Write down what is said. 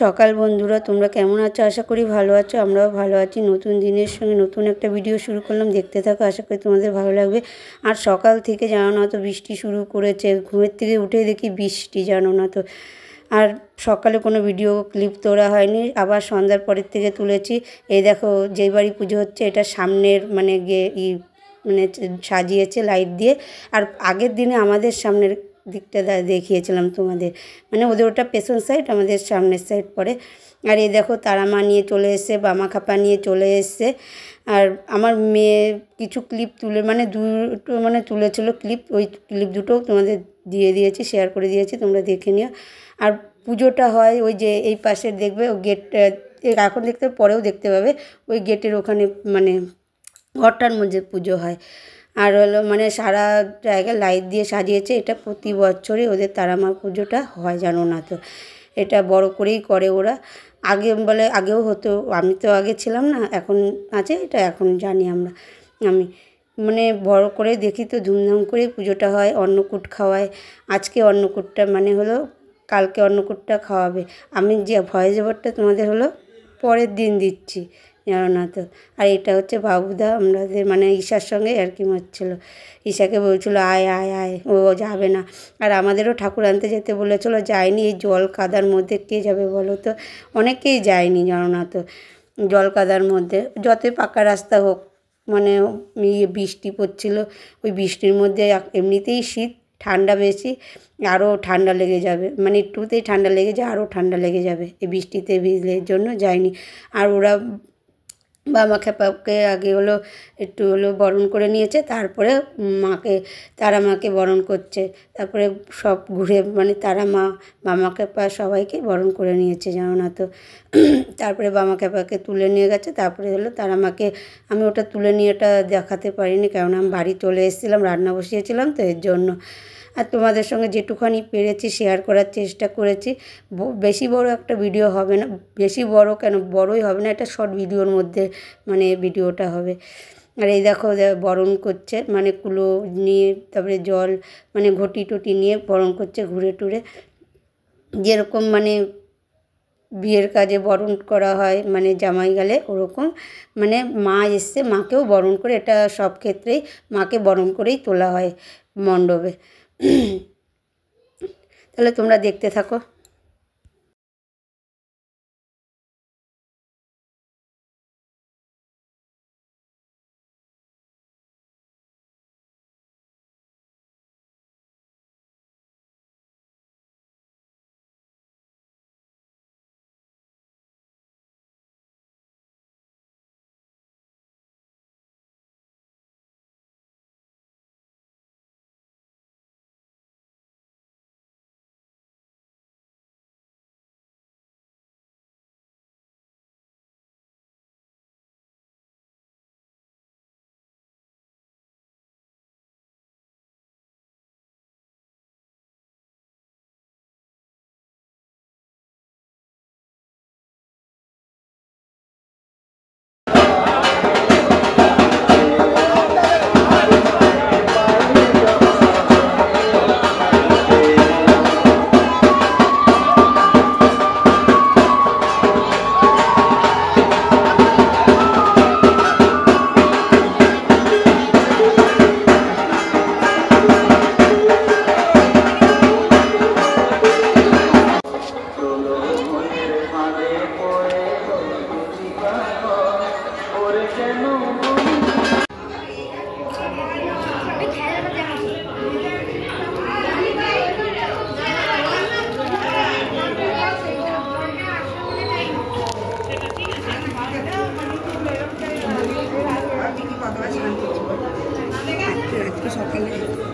সকাল বন্ধুরা, তোমরা কেমন আছো? আশা করি ভালো আছো। আমরাও ভালো আছি। নতুন দিনের সঙ্গে নতুন একটা ভিডিও শুরু করলাম, দেখতে থাকো। আশা করি তোমাদের ভালো লাগবে। আর সকাল থেকে জানো না তো বৃষ্টি শুরু করেছে। ঘুমের থেকে উঠেই দেখি বৃষ্টি, জানো না তো। আর সকালে কোনো ভিডিও ক্লিপ তোলা হয়নি, আবার সন্ধ্যার পরের থেকে তুলেছি। এই দেখো, যেই বাড়ি পুজো হচ্ছে এটা সামনের মানে মানে সাজিয়েছে লাইট দিয়ে। আর আগের দিনে আমাদের সামনের দিকটা দেখিয়েছিলাম তোমাদের, মানে ওদের ওটা পেছন সাইড, আমাদের সামনের সাইড পড়ে। আর এই দেখো, তারা মা নিয়ে চলে এসছে, বামা খাপা নিয়ে চলে এসছে। আর আমার মেয়ে কিছু ক্লিপ তুলে মানে দুটো মানে তুলেছিল ক্লিপ, ওই ক্লিপ দুটোও তোমাদের দিয়ে দিয়েছি, শেয়ার করে দিয়েছি, তোমরা দেখে নিও। আর পুজোটা হয় ওই যে এই পাশে দেখবে, ও গেট এখন দেখতে পরেও দেখতে পাবে, ওই গেটের ওখানে মানে ঘরটার মধ্যে পুজো হয়। আর হলো মানে সারা জায়গায় লাইট দিয়ে সাজিয়েছে। এটা প্রতি বছরই ওদের তারামা পুজোটা হয়, জানো না তো। এটা বড় করেই করে ওরা। আগে বলে আগেও হতো, আমি তো আগে ছিলাম না, এখন আছে এটা, এখন জানি আমি মানে বড় করে দেখি তো, ধুমধাম করে পুজোটা হয়। অন্নকূট খাওয়ায়। আজকে অন্নকূটটা মানে হলো, কালকে অন্নকূটটা খাওয়াবে। আমি যে ভয়েস ওভারটা তোমাদের হলো পরের দিন দিচ্ছি, জানো না তো। আর এটা হচ্ছে বাবুদা, আমাদের মানে ঈশার সঙ্গে আর কি মারছিলো। ঈশাকে বলছিলো আয় আয় আয়, ও যাবে না। আর আমাদেরও ঠাকুর আনতে যেতে বলেছিলো, যায়নি। এই জল কাদার মধ্যে কে যাবে বলো তো? অনেকেই যায়নি, জানো না তো। জল কাদার মধ্যে যতই পাকা রাস্তা হোক, মানে বৃষ্টি পড়ছিলো, ওই বৃষ্টির মধ্যে এমনিতেই শীত, ঠান্ডা বেশি, আরও ঠান্ডা লেগে যাবে, মানে একটুতেই ঠান্ডা লেগে যায়, আরও ঠান্ডা লেগে যাবে এই বৃষ্টিতে ভিজলে, এর জন্য যায়নি। আর ওরা বাবা খেপাকে আগে হলো একটু হলো বরণ করে নিয়েছে, তারপরে তারা মাকে বরণ করছে। তারপরে সব ঘুরে মানে তারা মা মামা খেপা সবাইকে বরণ করে নিয়েছে, জানো না তো। তারপরে বামা খেপাকে তুলে নিয়ে গেছে। তারপরে হলো তারা মাকে, আমি ওটা তুলে নিয়ে ওটা দেখাতে পারিনি, কেননা আমি বাড়ি চলে এসেছিলাম, রান্না বসিয়েছিলাম তো, এর জন্য। আর তোমাদের সঙ্গে যেটুখানি পেরেছি শেয়ার করার চেষ্টা করেছি। বেশি বড় একটা ভিডিও হবে না, বেশি বড় কেন, বড়ই হবে না, এটা শর্ট ভিডিওর মধ্যে মানে ভিডিওটা হবে। আর এই দেখো বরণ করছে, মানে কুলো নিয়ে, তারপরে জল মানে ঘটি টটি নিয়ে বরণ করছে ঘুরে টুরে, যেরকম মানে বিয়ের কাজে বরণ করা হয়, মানে জামাই গেলে ওরকম। মানে মা এসছে, মাকেও বরণ করে, এটা সব ক্ষেত্রেই মাকে বরণ করেই তোলা হয় মণ্ডপে। তাহলে তোমরা দেখতে থাকো। সকালে